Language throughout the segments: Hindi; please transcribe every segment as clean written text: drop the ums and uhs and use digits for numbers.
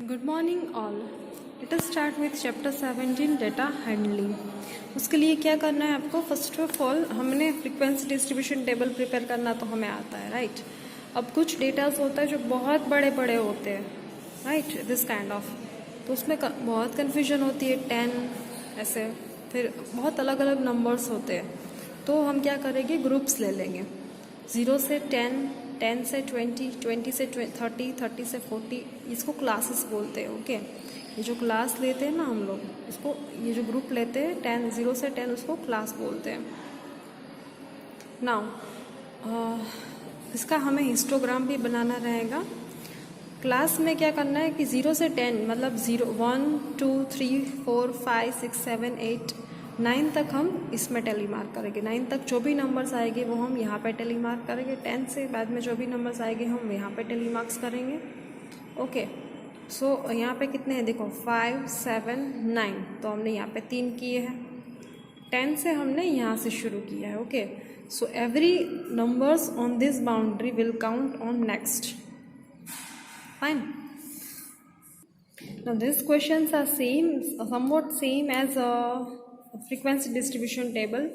Good morning all. Let us start with chapter 17 data handling. उसके लिए क्या करना है आपको? फर्स्ट ऑफ ऑल हमने फ्रीक्वेंसी डिस्ट्रीब्यूशन टेबल प्रिपेयर करना तो हमें आता है, राइट। अब कुछ डेटास होता है जो बहुत बड़े बड़े होते हैं, राइट, दिस काइंड ऑफ, तो उसमें बहुत कन्फ्यूजन होती है। 10 ऐसे, फिर बहुत अलग अलग नंबर्स होते हैं। तो हम क्या करेंगे, ग्रुप्स ले लेंगे, 0 से 10, 10 से 20, 20 से 30, 30 से 40। इसको क्लासेस बोलते हैं, ओके। ये जो क्लास लेते हैं ना हम लोग, इसको, ये जो ग्रुप लेते हैं 10, 0 से 10, उसको क्लास बोलते हैं। नाउ इसका हमें हिस्टोग्राम भी बनाना रहेगा। क्लास में क्या करना है कि 0 से 10 मतलब 0, 1, 2, 3, 4, 5, 6, 7, 8, 9 तक हम इसमें टेली मार्क करेंगे। 9 तक जो भी नंबर्स आएंगे वो हम यहाँ पे टेली मार्क करेंगे। 10 से बाद में जो भी नंबर्स आएंगे हम यहाँ पे टेली मार्क्स करेंगे, ओके। सो यहाँ पे कितने हैं देखो, 5, 7, 9, तो हमने यहाँ पे 3 किए हैं। 10 से हमने यहाँ से शुरू किया है, okay. So every numbers on this boundary will count on next, fine. Now these questions are somewhat same as a frequency distribution table.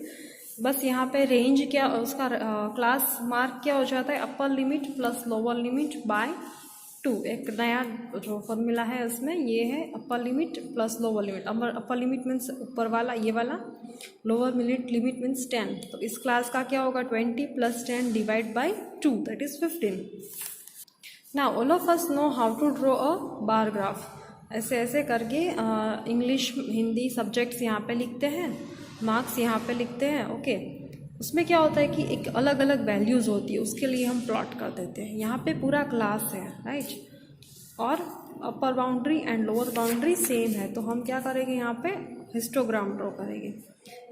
बस यहाँ पे रेंज क्या, उसका क्लास मार्क क्या हो जाता है, upper limit plus lower limit by 2। एक नया जो फॉर्मूला है उसमें ये है, upper limit plus lower limit. Upper limit means ऊपर वाला ये वाला, लोअर लिमिट मीन्स 10। तो इस क्लास का क्या होगा, 20 + 10 divide by 2, that is 15। Now all of us know how to draw a bar graph. ऐसे ऐसे करके इंग्लिश हिंदी सब्जेक्ट्स यहाँ पे लिखते हैं, मार्क्स यहाँ पे लिखते हैं, ओके। उसमें क्या होता है कि एक अलग अलग वैल्यूज़ होती है, उसके लिए हम प्लॉट कर देते हैं। यहाँ पे पूरा क्लास है, राइट, और अपर boundary and lower boundary same है। तो हम क्या करेंगे, यहाँ पे हिस्टोग्राम ड्रॉ करेंगे।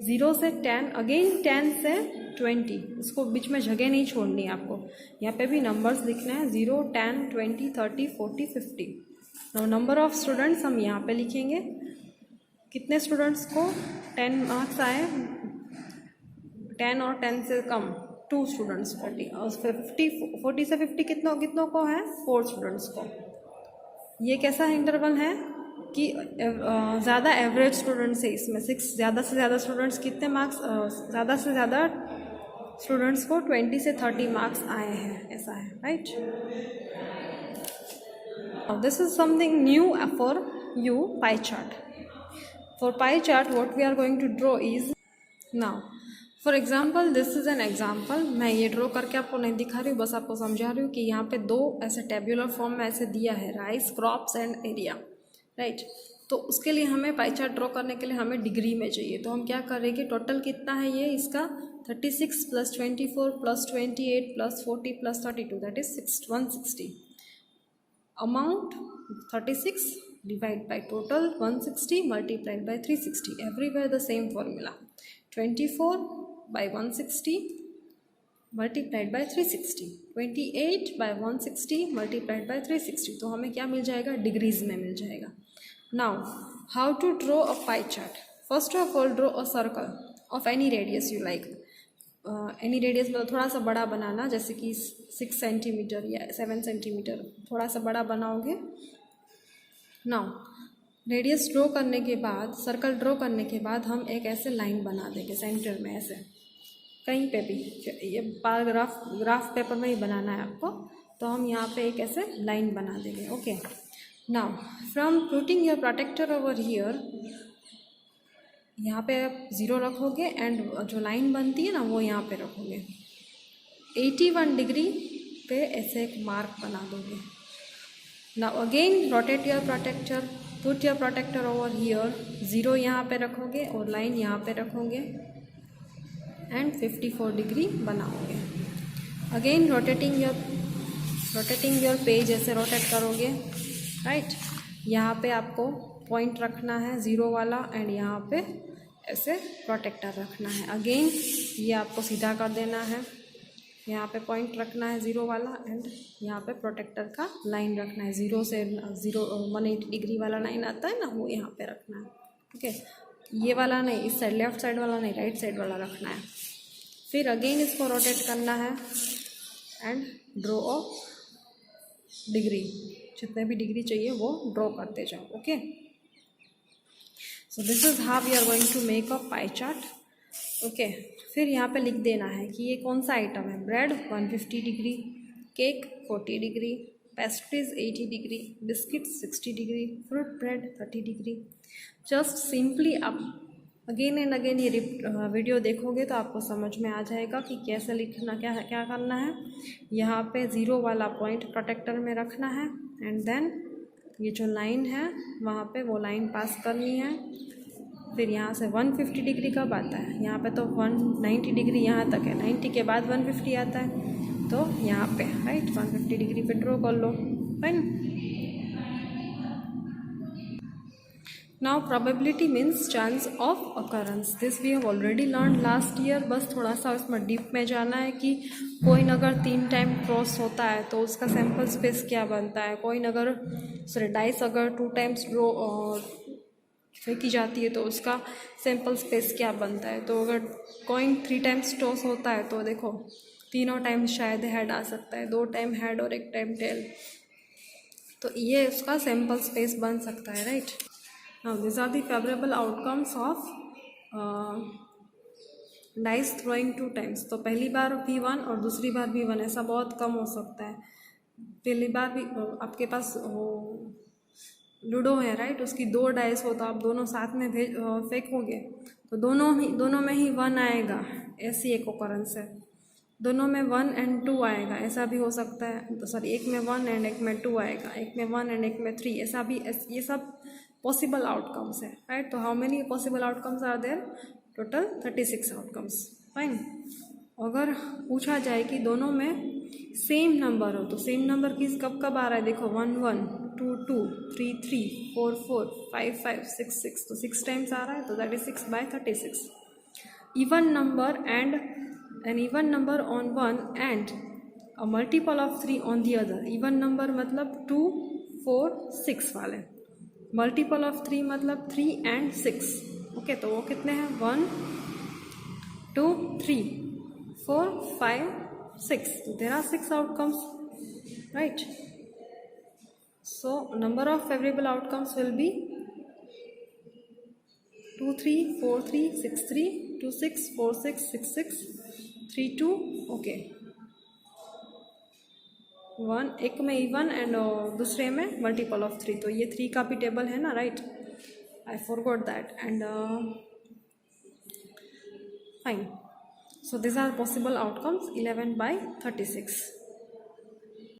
0 से 10, अगेन 10 से 20, इसको बीच में जगह नहीं छोड़नी है आपको। यहाँ पे भी नंबर्स लिखना है, 0, 10, 20, 30, 40, 50। नंबर ऑफ स्टूडेंट्स हम यहाँ पे लिखेंगे। कितने स्टूडेंट्स को 10 मार्क्स आए, 10 और 10 से कम 2 स्टूडेंट्स, 40 और 40 से 50 कितनों को है, 4 स्टूडेंट्स को। ये कैसा इंटरवल है कि ज़्यादा एवरेज स्टूडेंट्स है इसमें, 6 ज़्यादा से ज़्यादा स्टूडेंट्स कितने मार्क्स, ज़्यादा से ज़्यादा स्टूडेंट्स को 20 से 30 मार्क्स आए हैं, ऐसा है, right. This is something new for you, pie chart. For pie chart what we are going to draw is, now for example this is an example. मैं ये ड्रॉ करके आपको नहीं दिखा रही हूँ, बस आपको समझा रही हूँ कि यहाँ पे 2 ऐसे टेब्यूलर फॉर्म में ऐसे दिया है, rice, crops and area, right. तो उसके लिए हमें पाई चार्ट ड्रॉ करने के लिए हमें डिग्री में चाहिए। तो हम क्या करेंगे, टोटल कितना है ये इसका, 36 + 24 + 28 + 40 + 32, that is 160। Amount 36 divide by total 160 multiplied by 360, everywhere the same formula, 24 by 160 multiplied by 360, 28 by 160 multiplied by 360। तो हमें क्या मिल जाएगा, डिग्रीज में मिल जाएगा। Now how to draw a pie chart. First of all draw a circle of any radius you like. Any radius मतलब थोड़ा सा बड़ा बनाना, जैसे कि 6 सेंटीमीटर या 7 सेंटीमीटर, थोड़ा सा बड़ा बनाओगे। नाउ रेडियस ड्रॉ करने के बाद, सर्कल ड्रॉ करने के बाद हम एक ऐसे लाइन बना देंगे सेंटर में, ऐसे कहीं पे भी, ये ग्राफ पेपर में ही बनाना है आपको। तो हम यहाँ पे एक ऐसे लाइन बना देंगे, okay. Now from putting your protractor over here, यहाँ पे आप 0 रखोगे एंड जो लाइन बनती है ना वो यहाँ पे रखोगे। 81 डिग्री पे ऐसे एक मार्क बना दोगे। Now again rotate your protractor, put your protractor over here, 0 यहाँ पे रखोगे और लाइन यहाँ पे रखोगे एंड 54 डिग्री बनाओगे। अगेन रोटेटिंग योर पेज, ऐसे रोटेट करोगे, राइट। यहाँ पे आपको पॉइंट रखना है 0 वाला एंड यहाँ पे ऐसे प्रोटेक्टर रखना है। अगेन ये आपको सीधा कर देना है, यहाँ पे पॉइंट रखना है 0 वाला एंड यहाँ पे प्रोटेक्टर का लाइन रखना है। 0 से 180 डिग्री वाला लाइन आता है ना, वो यहाँ पे रखना है, ओके। ये वाला नहीं, इस साइड लेफ्ट साइड वाला नहीं, राइट साइड वाला रखना है। फिर अगेन इसको रोटेट करना है एंड ड्रॉ अ डिग्री। जितने भी डिग्री चाहिए वो ड्रॉ करते जाओ. Okay, so this is how we are going to make a pie chart. Okay, फिर यहाँ पे लिख देना है कि ये कौन सा आइटम है. Bread 150 degree, cake 40 degree, pastries 80 degree, biscuit 60 degree, fruit bread 30 degree. Just simply आप अगेन एंड अगेन ये वीडियो देखोगे तो आपको समझ में आ जाएगा कि कैसे लिखना, क्या करना है. यहाँ पे ज़ीरो वाला पॉइंट प्रोटेक्टर में रखना है एंड देन ये जो लाइन है वहाँ पे वो लाइन पास करनी है. फिर यहाँ से 150 डिग्री कब आता है, यहाँ पे तो 190 डिग्री यहाँ तक है, 90 के बाद 150 आता है, तो यहाँ पे राइट 150 डिग्री पे ड्रॉ कर लो. Fine. Now probability means chance of occurrence. This we have already learn last year. बस थोड़ा सा उसमें डीप में जाना है कि कोइन अगर 3 टाइम क्रॉस होता है तो उसका सैम्पल स्पेस क्या बनता है. कोइन अगर डाइस अगर 2 टाइम्स ड्रॉ फेंकी जाती है तो उसका सैम्पल स्पेस क्या बनता है. तो अगर कॉइन 3 टाइम्स टॉस होता है तो देखो तीनों टाइम शायद हेड आ सकता है, 2 टाइम हेड और 1 टाइम टेल, तो ये उसका सैम्पल स्पेस बन सकता है. Right. Now this are the favourable outcomes of dice throwing 2 times. तो पहली बार V1 और दूसरी बार V1, ऐसा बहुत कम हो सकता है. पहली बार भी आपके पास लूडो है राइट, उसकी 2 डाइस हो तो आप दोनों साथ में फेंकोगे तो दोनों में ही 1 आएगा. ऐसी एक ओकरेंस है. दोनों में 1 and 2 आएगा, ऐसा भी हो सकता है. तो सॉरी, एक में 1 एंड एक में 2 आएगा, एक में 1 एंड एक में 3, ऐसा भी. ये सब पॉसिबल आउटकम्स है. राइट. तो how many possible outcomes are there? Total 36 outcomes. Fine. अगर पूछा जाए कि दोनों में सेम नंबर हो तो सेम नंबर किस कब कब आ रहा है. देखो 1 1, 2 2, 3 3, 4 4, 5 5, 6 6, तो 6 टाइम्स आ रहा है, तो that is 6/36. Even number and an even number on one and a multiple of 3 on the other. even number मतलब 2 4 6 वाले, multiple of 3 मतलब 3 and 6. ओके, तो वो कितने हैं? 1 2 3 4 5 6. So there are 6 outcomes, right? So number of favorable outcomes will be 2 3 4 3 6 3 2 6 4 6 6 6 3 2. Okay, 1 एक में इवन एंड दूसरे में मल्टीपल ऑफ 3. तो ये 3 का भी टेबल है ना. Right. I forgot that. And fine. So this are possible outcomes 11/36.